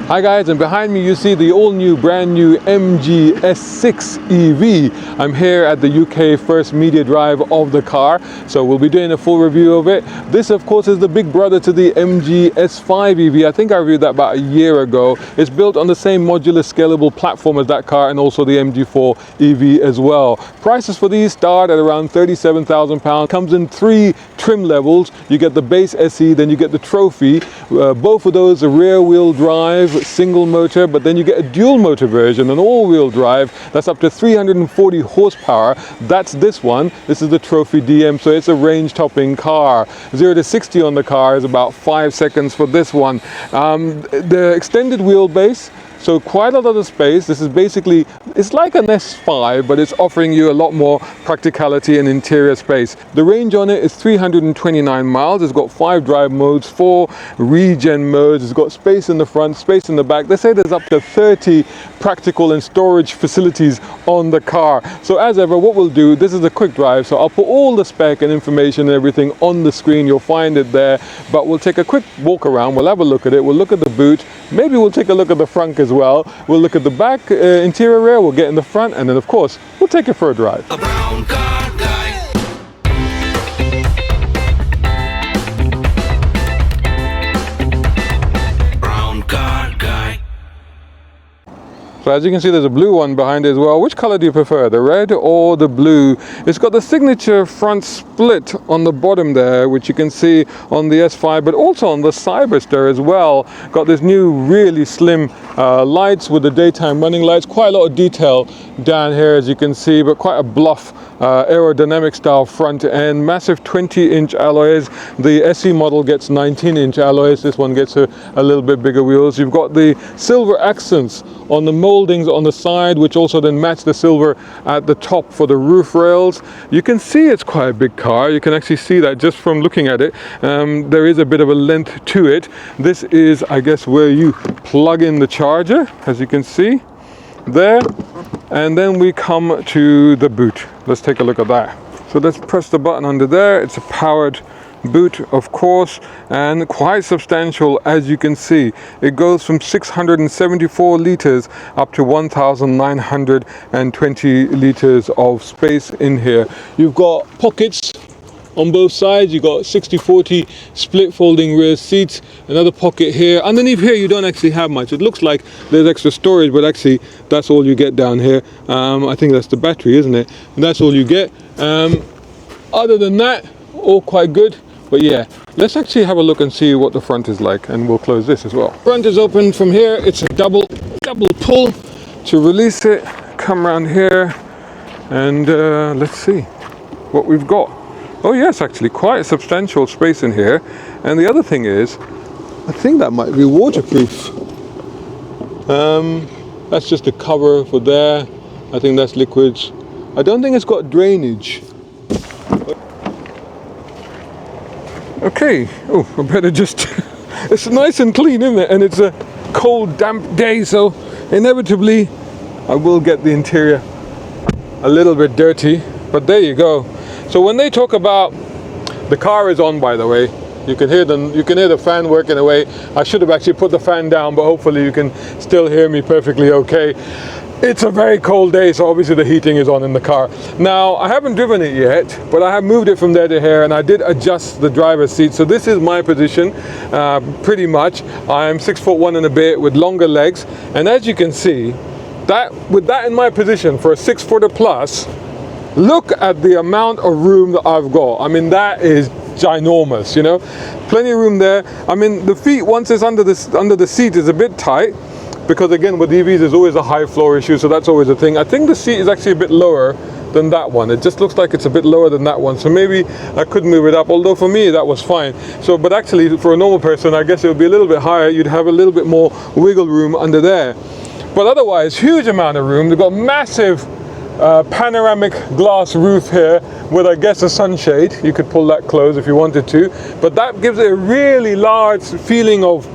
Hi guys, and behind me you see the all-new, brand-new MGS6 EV. I'm here at the UK first media drive of the car, so we'll be doing a full review of it. This of course is the big brother to the MGS5 EV. I think I reviewed that about a year ago. It's built on the same modular scalable platform as that car, and also the MG4 EV as well. Prices for these start at around £37,000. Comes in 3 trim levels. You get the base SE, then you get the Trophy. Both of those are rear wheel drive, single motor, but then you get a dual motor version, an all-wheel drive that's up to 340 horsepower. That's this one. This is the Trophy DM, so it's a range-topping car. 0 to 60 on the car is about 5 seconds for this one. The extended wheelbase, so quite a lot of space. This is basically, it's like an S5, but it's offering you a lot more practicality and interior space. The range on it is 329 miles. It's got 5 drive modes, 4 regen modes. It's got space in the front, space in the back. They say there's up to 30 practical and storage facilities on the car. So as ever, what we'll do, this is a quick drive, so I'll put all the spec and information and everything on the screen. You'll find it there, but we'll take a quick walk around. We'll have a look at it. We'll look at the boot. Maybe we'll take a look at the frunk as well. We'll look at the back, interior rear, we'll get in the front, and then of course we'll take it for a drive. A brown car guy. Brown car guy. So as you can see, there's a blue one behind it as well. Which color do you prefer, the red or the blue? It's got the signature front split on the bottom there, which you can see on the S5, but also on the Cyberster as well. Got this new really slim lights with the daytime running lights. Quite a lot of detail down here, as you can see, but quite a bluff aerodynamic style front end. Massive 20-inch alloys. The SE model gets 19-inch alloys. This one gets a little bit bigger wheels. You've got the silver accents on the moldings on the side, which also then match the silver at the top for the roof rails. You can see it's quite a big car. You can actually see that just from looking at it. There is a bit of a length to it. This is, I guess, where you plug in the charger, as you can see there. And then we come to the boot. Let's take a look at that. So let's press the button under there. It's a powered boot, of course, and quite substantial, as you can see. It goes from 674 liters up to 1,920 liters of space in here. You've got pockets on both sides. You've got 60-40 split folding rear seats, another pocket here. Underneath here you don't actually have much. It looks like there's extra storage, but actually that's all you get down here. I think that's the battery, isn't it? And that's all you get. Other than that, all quite good. But yeah, let's actually have a look and see what the front is like, and we'll close this as well. Front is open from here. It's a double pull to release it. Come around here and let's see what we've got. Oh yes, actually quite a substantial space in here. And the other thing is, I think that might be waterproof. That's just a cover for there. I think that's liquids. I don't think it's got drainage. Okay, oh, I better just, it's nice and clean, isn't it? And it's a cold, damp day, so inevitably I will get the interior a little bit dirty, but there you go. So when they talk about, the car is on, by the way, you can hear the fan working away. I should have actually put the fan down, but hopefully you can still hear me perfectly okay. It's a very cold day, so obviously the heating is on in the car. Now, I haven't driven it yet, but I have moved it from there to here, and I did adjust the driver's seat. So this is my position, pretty much. I'm 6'1" and a bit with longer legs. And as you can see, with that in my position for a 6-footer plus, look at the amount of room that I've got. I mean, that is ginormous, you know? Plenty of room there. I mean, the feet, once it's under the seat, is a bit tight, because again, with EVs, there's always a high floor issue, so that's always a thing. I think the seat is actually a bit lower than that one. It just looks like it's a bit lower than that one, so maybe I could move it up, although for me that was fine. So, but actually for a normal person, I guess it would be a little bit higher. You'd have a little bit more wiggle room under there. But otherwise, huge amount of room. They've got massive panoramic glass roof here with, I guess, a sunshade. You could pull that closed if you wanted to, but that gives it a really large feeling of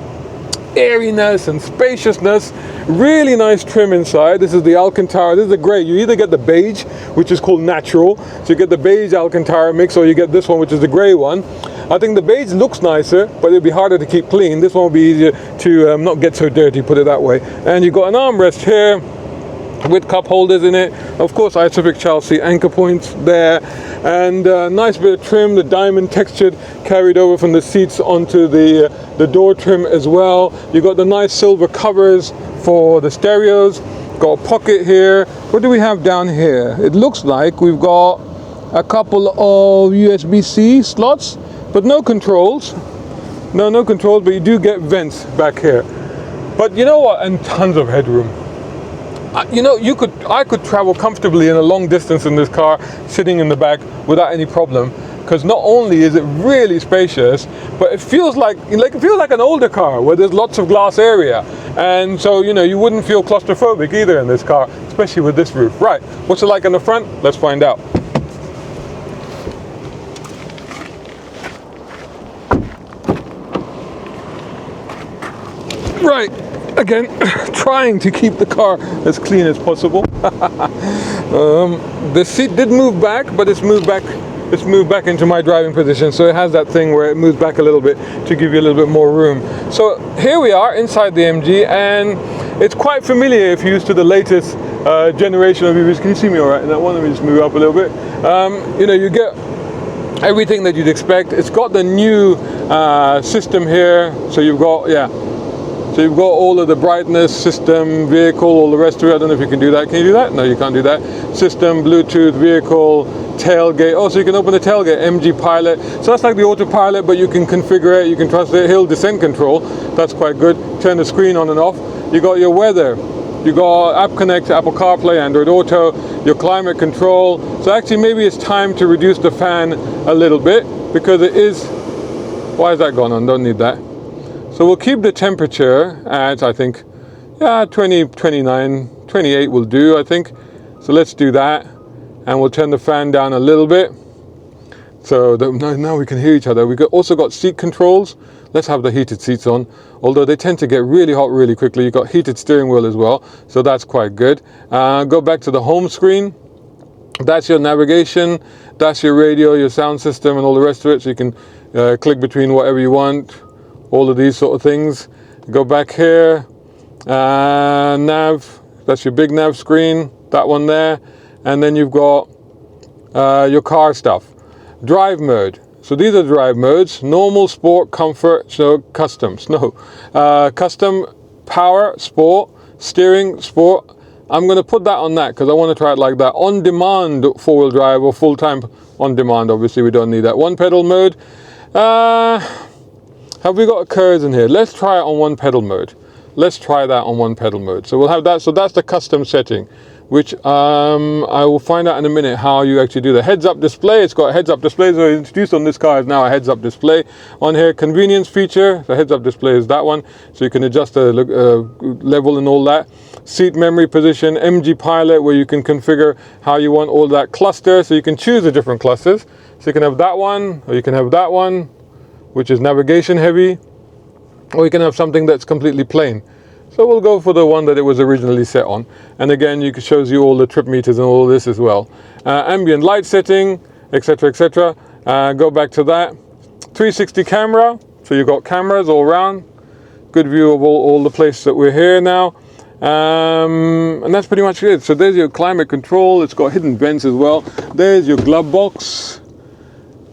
airiness and spaciousness. Really nice trim inside. This is the Alcantara. This is the grey. You either get the beige, which is called natural, so you get the beige Alcantara mix, or you get this one, which is the grey one. I think the beige looks nicer, but it'll be harder to keep clean. This one will be easier to not get so dirty, put it that way. And you've got an armrest here with cup holders in it. Of course, isopic child seat anchor points there, and nice bit of trim, the diamond textured carried over from the seats onto the door trim as well. You've got the nice silver covers for the stereos. Got a pocket here. What do we have down here? It looks like we've got a couple of USB-C slots, but no controls. No controls, but you do get vents back here. But you know what? And tons of headroom. You know, I could travel comfortably in a long distance in this car, sitting in the back without any problem. Because not only is it really spacious, but it feels like an older car where there's lots of glass area, and so you wouldn't feel claustrophobic either in this car, especially with this roof. Right, what's it like in the front? Let's find out. Right, again, trying to keep the car as clean as possible. The seat did move back, but it's moved back into my driving position, so it has that thing where it moves back a little bit to give you a little bit more room. So here we are inside the MG, and it's quite familiar if you're used to the latest generation of EVs. Can you see me all right in that one? Let me just move up a little bit. You get everything that you'd expect. It's got the new system here, so you've got all of the brightness, system, vehicle, all the rest of it. I don't know if you can do that. Can you do that? No, you can't do that. System, Bluetooth, vehicle, tailgate. Oh, so you can open the tailgate, MG Pilot. So that's like the autopilot, but you can configure it, you can trust it. Hill descent control, that's quite good. Turn the screen on and off. You got your weather. You got App Connect, Apple CarPlay, Android Auto, your climate control. So actually maybe it's time to reduce the fan a little bit, because it is, why is that gone on? Don't need that. So we'll keep the temperature at, I think, 20, 29, 28 will do, I think. So let's do that. And we'll turn the fan down a little bit. So that now we can hear each other. We've also got seat controls. Let's have the heated seats on. Although they tend to get really hot really quickly. You've got heated steering wheel as well. So that's quite good. Go back to the home screen. That's your navigation. That's your radio, your sound system, and all the rest of it. So you can click between whatever you want. All of these sort of things. Go back here, nav, that's your big nav screen, that one there, and then you've got your car stuff. Drive mode, so these are drive modes: normal, sport, comfort, so customs, custom, power, sport, steering, sport. I'm going to put that on that because I want to try it like that. On demand four-wheel drive, or full-time on demand, obviously we don't need that. One pedal mode. Have we got curves in here? Let's try it on one pedal mode. Let's try that on one pedal mode. So we'll have that. So that's the custom setting, which I will find out in a minute how you actually do the heads-up display. It's got a heads-up display. So introduced on this car is now a heads-up display. On here, convenience feature. The heads-up display is that one. So you can adjust the level and all that. Seat memory position, MG Pilot, where you can configure how you want all that cluster. So you can choose the different clusters. So you can have that one, or you can have that one, which is navigation heavy, or you can have something that's completely plain. So we'll go for the one that it was originally set on. And again, it shows you all the trip meters and all this as well. Ambient light setting, etc., etc. Go back to that. 360 camera, so you've got cameras all around. Good view of all the places that we're here now. And that's pretty much it. So there's your climate control. It's got hidden vents as well. There's your glove box.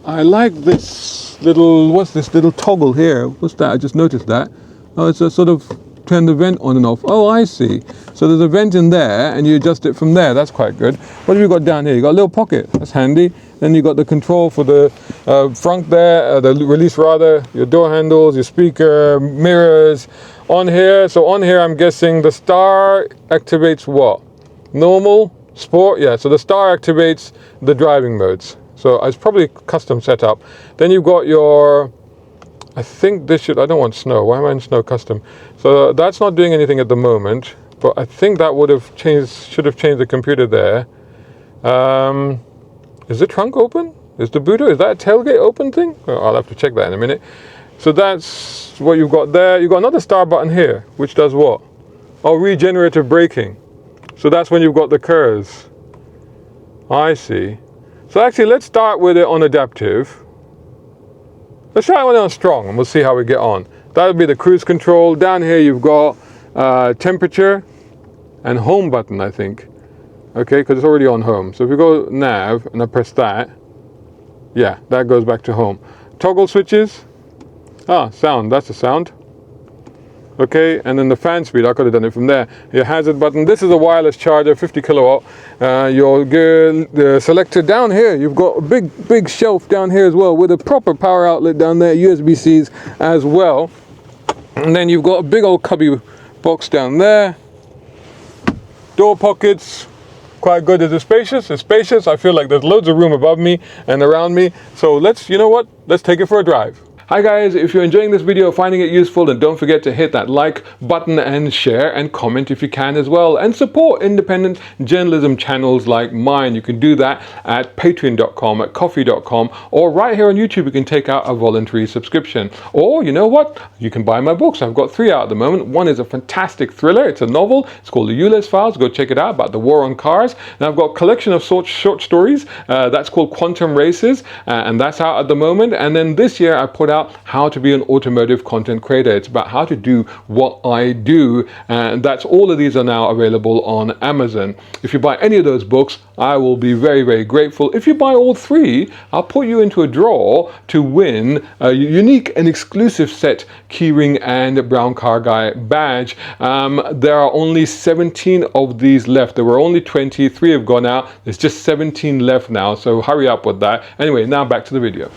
I like this little, what's this little toggle here? What's that? I just noticed that. Oh, it's a sort of turn the vent on and off. Oh, I see. So there's a vent in there and you adjust it from there. That's quite good. What have you got down here? You got a little pocket. That's handy. Then you got the control for the frunk there, the release rather, your door handles, your speaker, mirrors on here. So on here, I'm guessing the star activates what? Normal, sport. Yeah. So the star activates the driving modes. So it's probably custom setup. Then you've got your, I think this should, I don't want snow. Why am I in snow custom? So that's not doing anything at the moment, but I think that would have changed, should have changed the computer there. Is the trunk open? Is the boot, is that a tailgate open thing? Oh, I'll have to check that in a minute. So that's what you've got there. You've got another start button here, which does what? Oh, regenerative braking. So that's when you've got the curves. I see. So actually, let's start with it on adaptive. Let's try it on strong and we'll see how we get on. That'll be the cruise control. Down here you've got temperature and home button, I think. Okay, because it's already on home. So if you go nav and I press that, yeah, that goes back to home. Toggle switches. Ah, sound, that's the sound. Okay, and then the fan speed, I could have done it from there. Your hazard button, this is a wireless charger, 50 kilowatt. Your gear selector down here, you've got a big shelf down here as well with a proper power outlet down there, USB-Cs as well. And then you've got a big old cubby box down there. Door pockets, quite good. Is it spacious? It's spacious. I feel like there's loads of room above me and around me. So you know what? Let's take it for a drive. Hi guys, if you're enjoying this video, finding it useful, then don't forget to hit that like button and share and comment if you can as well, and support independent journalism channels like mine. You can do that at patreon.com, at coffee.com, or right here on YouTube you can take out a voluntary subscription. Or you know what? You can buy my books. I've got 3 out at the moment. One is a fantastic thriller. It's a novel. It's called The Ulysses Files. Go check it out, about the war on cars. And I've got a collection of short stories. That's called Quantum Races, and that's out at the moment. And then this year I put out How to Be an Automotive Content Creator. It's about how to do what I do, and that's all of these are now available on Amazon. If you buy any of those books, I will be very, very grateful. If you buy all 3, I'll put you into a draw to win a unique and exclusive set keyring and brown car guy badge. There are only 17 of these left. There were only 20, 3 have gone out. There's just 17 left now, so hurry up with that. Anyway, now back to the video.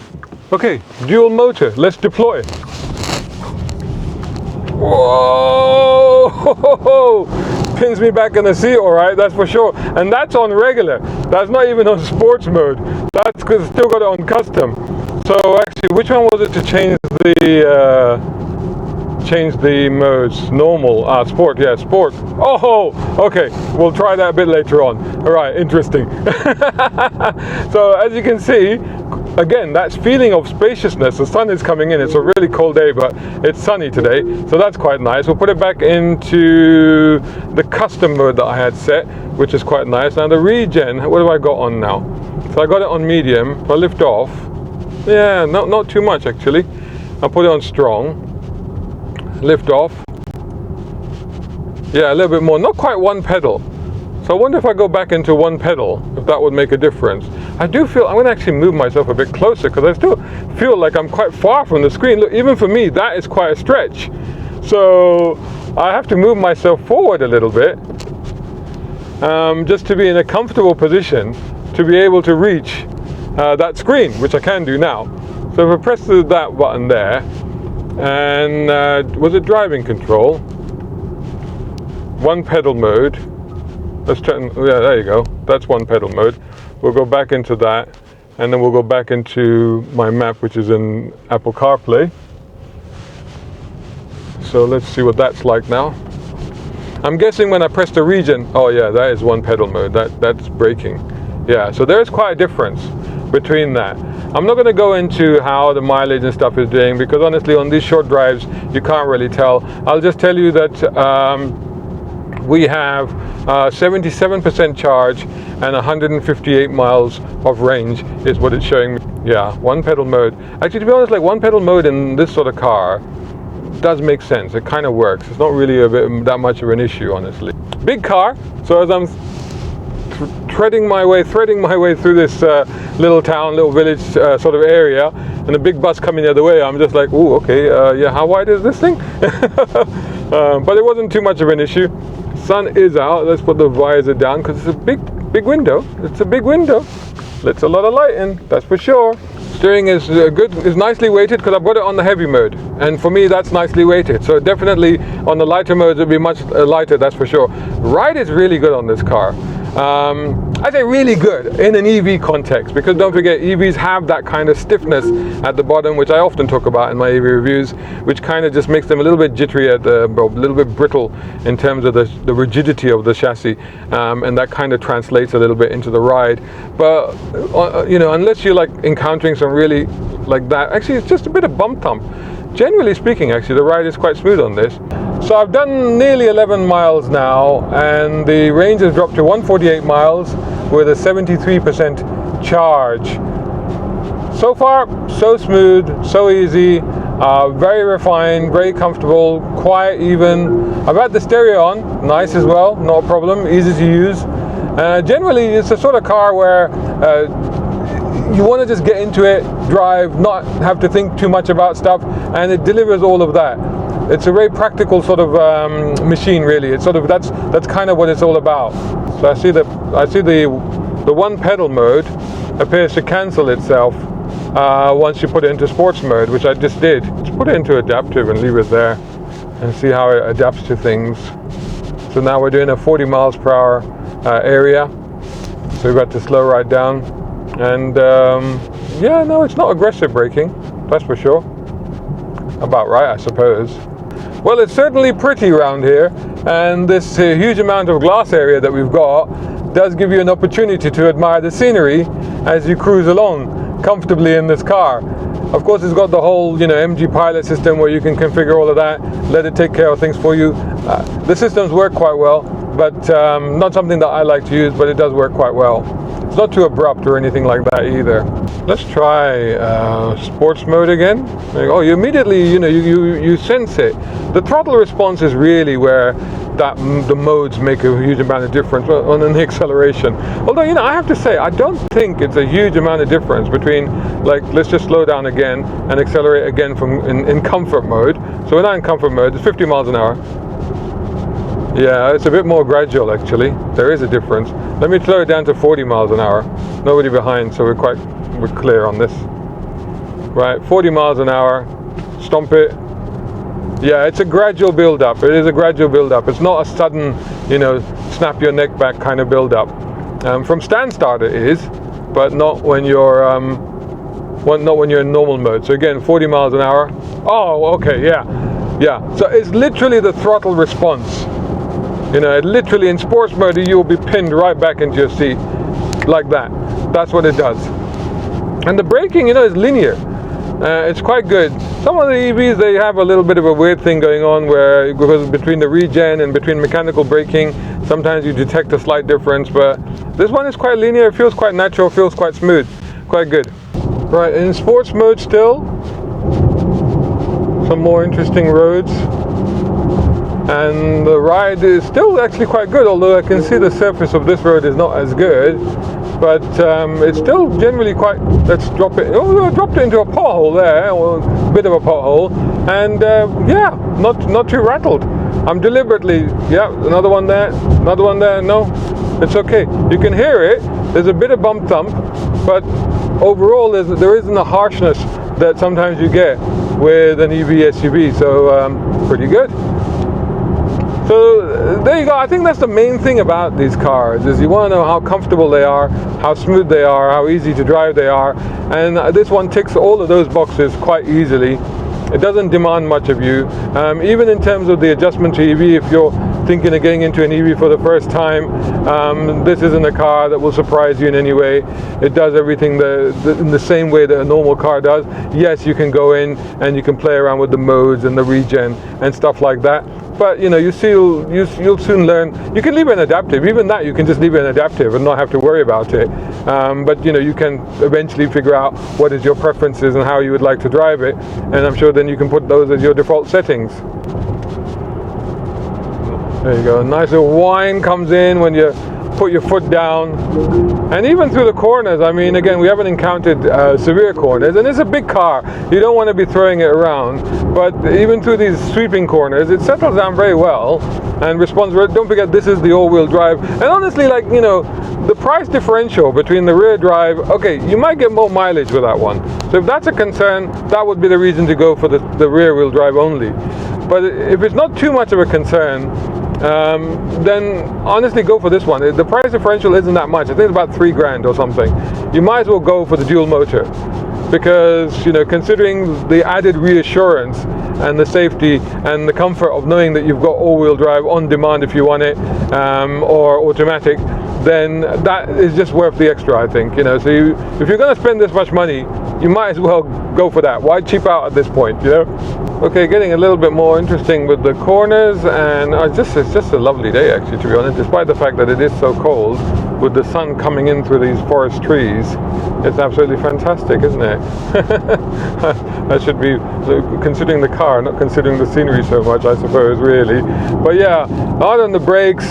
Okay, dual motor, let's deploy. Whoa! Pins me back in the seat, all right, that's for sure. And that's on regular. That's not even on sports mode. That's because it's still got it on custom. So actually, which one was it to change the modes? Normal, sport, yeah, sport. Oh, okay, we'll try that a bit later on. All right, interesting. So as you can see, again, that feeling of spaciousness. The sun is coming in. It's a really cold day, but it's sunny today, so that's quite nice. We'll put it back into the custom mode that I had set, which is quite nice. Now the regen, what have I got on now? So I got it on medium. If I lift off, yeah, not too much actually. I'll put it on strong. Lift off. Yeah, a little bit more. Not quite one pedal. So I wonder if I go back into one pedal, if that would make a difference. I do feel, I'm going to actually move myself a bit closer because I still feel like I'm quite far from the screen. Look, even for me, that is quite a stretch. So I have to move myself forward a little bit just to be in a comfortable position to be able to reach that screen, which I can do now. So if I press that button there, and was it driving control? One pedal mode. Let's try, yeah, there you go. That's one pedal mode. We'll go back into that, and then we'll go back into my map, which is in Apple CarPlay. So let's see what that's like now. I'm guessing when I press the region, oh yeah, that is one pedal mode. That's braking. Yeah, so there is quite a difference between that. I'm not going to go into how the mileage and stuff is doing because honestly, on these short drives, you can't really tell. I'll just tell you that we have 77% charge and 158 miles of range is what it's showing me. Yeah, one pedal mode. Actually, to be honest, like one pedal mode in this sort of car does make sense. It kind of works. It's not really that much of an issue, honestly. Big car. So as I'm threading my way through this little town, little village sort of area, and a big bus coming the other way, I'm just like, ooh, okay, yeah, how wide is this thing? But it wasn't too much of an issue. Sun is out. Let's put the visor down because it's a big window. It's a big window. Lets a lot of light in, that's for sure. Steering is is nicely weighted because I've got it on the heavy mode, and for me that's nicely weighted. So definitely on the lighter modes it'll be much lighter, that's for sure. Ride is really good on this car. I say really good in an EV context because don't forget, EVs have that kind of stiffness at the bottom, which I often talk about in my EV reviews, which kind of just makes them a little bit jittery a little bit brittle in terms of the rigidity of the chassis, and that kind of translates a little bit into the ride. But you know, unless you're like encountering some really like that, actually it's just a bit of bump thump. generally speaking, actually, the ride is quite smooth on this. So I've done nearly 11 miles now, and the range has dropped to 148 miles with a 73% charge. So far, so smooth, so easy, very refined, very comfortable, quiet even. I've had the stereo on, nice as well, not a problem, easy to use. Generally, it's a sort of car where you want to just get into it, drive, not have to think too much about stuff, and it delivers all of that. It's a very practical sort of machine, really. It's sort of that's kind of what it's all about. So I see the one pedal mode appears to cancel itself once you put it into sports mode, which I just did. Let's put it into adaptive and leave it there and see how it adapts to things. So now we're doing a 40 miles per hour area, so we've got to slow right down. And yeah, no, it's not aggressive braking, that's for sure. About right, I suppose. Well, it's certainly pretty around here, and this huge amount of glass area that we've got does give you an opportunity to admire the scenery as you cruise along comfortably in this car. Of course, it's got the whole, MG Pilot system where you can configure all of that, let it take care of things for you. The systems work quite well, but not something that I like to use, but it does work quite well. It's not too abrupt or anything like that either. Let's try sports mode again. Oh, you immediately, you sense it. The throttle response is really where the modes make a huge amount of difference on an acceleration. Although, I have to say, I don't think it's a huge amount of difference between, like, let's just slow down again and accelerate again from in comfort mode. So we're not in comfort mode, it's 50 miles an hour. Yeah, it's a bit more gradual actually. There is a difference. Let me slow it down to 40 miles an hour. Nobody behind, so we're clear on this. Right, 40 miles an hour. Stomp it. Yeah, it's a gradual build up. It is a gradual build up. It's not a sudden, snap your neck back kind of build up. From stand start it is, but not when you're not when you're in normal mode. So again, 40 miles an hour. Oh, okay, yeah. So it's literally the throttle response. It literally in sports mode you'll be pinned right back into your seat like that. That's what it does. And the braking, is linear. It's quite good. Some of the EVs, they have a little bit of a weird thing going on where, because between the regen and between mechanical braking, sometimes you detect a slight difference, but this one is quite linear. It feels quite natural, feels quite smooth, quite good. Right, in sports mode still, some more interesting roads. And the ride is still actually quite good, although I can see the surface of this road is not as good, but it's still generally quite. Let's drop it. Oh, I dropped it into a pothole there, or a bit of a pothole, and yeah, not too rattled. I'm deliberately, yeah, another one there, no, it's okay. You can hear it, there's a bit of bump thump, but overall there isn't a harshness that sometimes you get with an EV SUV, so pretty good. So there you go. I think that's the main thing about these cars, is you want to know how comfortable they are, how smooth they are, how easy to drive they are, and this one ticks all of those boxes quite easily. It doesn't demand much of you, even in terms of the adjustment to EV. If you're thinking of getting into an EV for the first time, this isn't a car that will surprise you in any way. It does everything in the same way that a normal car does. Yes, you can go in and you can play around with the modes and the regen and stuff like that, but you'll soon learn. You can leave it in adaptive. Even that, you can just leave it in adaptive and not have to worry about it. But you can eventually figure out what is your preferences and how you would like to drive it, and I'm sure then you can put those as your default settings. There you go. A nice little whine comes in when you put your foot down, and even through the corners. I mean, again, we haven't encountered severe corners, and it's a big car. You don't want to be throwing it around, but even through these sweeping corners, it settles down very well and responds. Don't forget, this is the all-wheel drive, and honestly, the price differential between the rear drive, okay, you might get more mileage with that one. So if that's a concern, that would be the reason to go for the rear-wheel drive only. But if it's not too much of a concern, then honestly go for this one. The price differential isn't that much. I think it's about $3,000 or something. You might as well go for the dual motor, because considering the added reassurance and the safety and the comfort of knowing that you've got all-wheel drive on demand if you want it, or automatic, then that is just worth the extra, I think. So if you're going to spend this much money, you might as well go for that. Why cheap out at this point, you know? Okay, getting a little bit more interesting with the corners, and it's just a lovely day actually, to be honest, despite the fact that it is so cold. With the sun coming in through these forest trees, it's absolutely fantastic, isn't it? I should be considering the car, not considering the scenery so much, I suppose, really. But yeah, out on the brakes,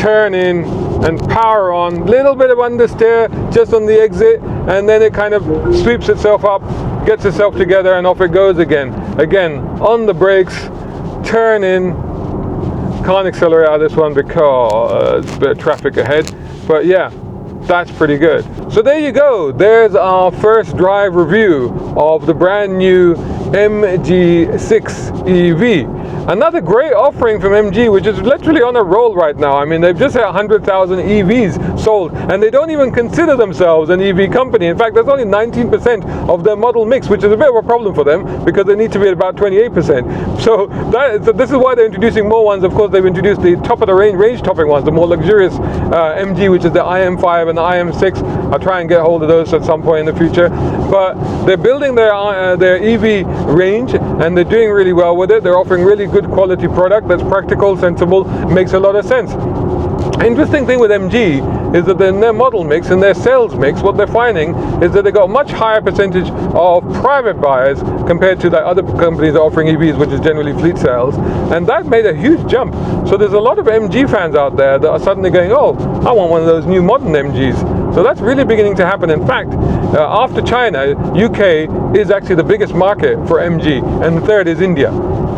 turn in and power on, little bit of understeer just on the exit, and then it kind of sweeps itself up, gets itself together, and off it goes again. Again, on the brakes, turn in. Can't accelerate out of this one because there's a bit of traffic ahead, but yeah, that's pretty good. So there you go, there's our first drive review of the brand new MG6 EV. Another great offering from MG, which is literally on a roll right now. I mean, they've just had 100,000 EVs sold, and they don't even consider themselves an EV company. In fact, there's only 19% of their model mix, which is a bit of a problem for them because they need to be at about 28%. So this is why they're introducing more ones. Of course, they've introduced the top of the range topping ones, the more luxurious MG, which is the IM5 and the IM6. I'll try and get hold of those at some point in the future. But they're building their EV range, and they're doing really well with it. They're offering really good quality product that's practical, sensible, makes a lot of sense. Interesting thing with MG is that in their model mix and their sales mix, what they're finding is that they got a much higher percentage of private buyers compared to the other companies offering EVs, which is generally fleet sales, and that made a huge jump. So there's a lot of MG fans out there that are suddenly going, oh, I want one of those new modern MGs. So that's really beginning to happen. In fact, after China, UK is actually the biggest market for MG, and the third is India.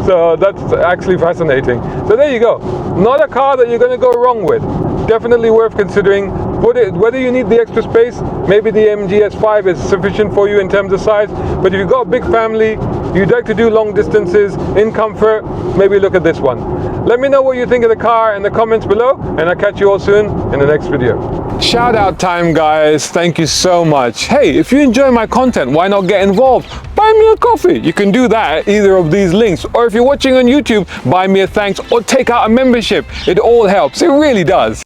So that's actually fascinating. So there you go. Not a car that you're going to go wrong with. Definitely worth considering. Whether you need the extra space, maybe the MGS5 is sufficient for you in terms of size. But if you've got a big family, you'd like to do long distances in comfort, maybe look at this one. Let me know what you think of the car in the comments below, and I'll catch you all soon in the next video. Shout out time, guys. Thank you so much. Hey, if you enjoy my content, why not get involved? Buy me a coffee. You can do that at either of these links. Or if you're watching on YouTube, buy me a thanks or take out a membership. It all helps. It really does.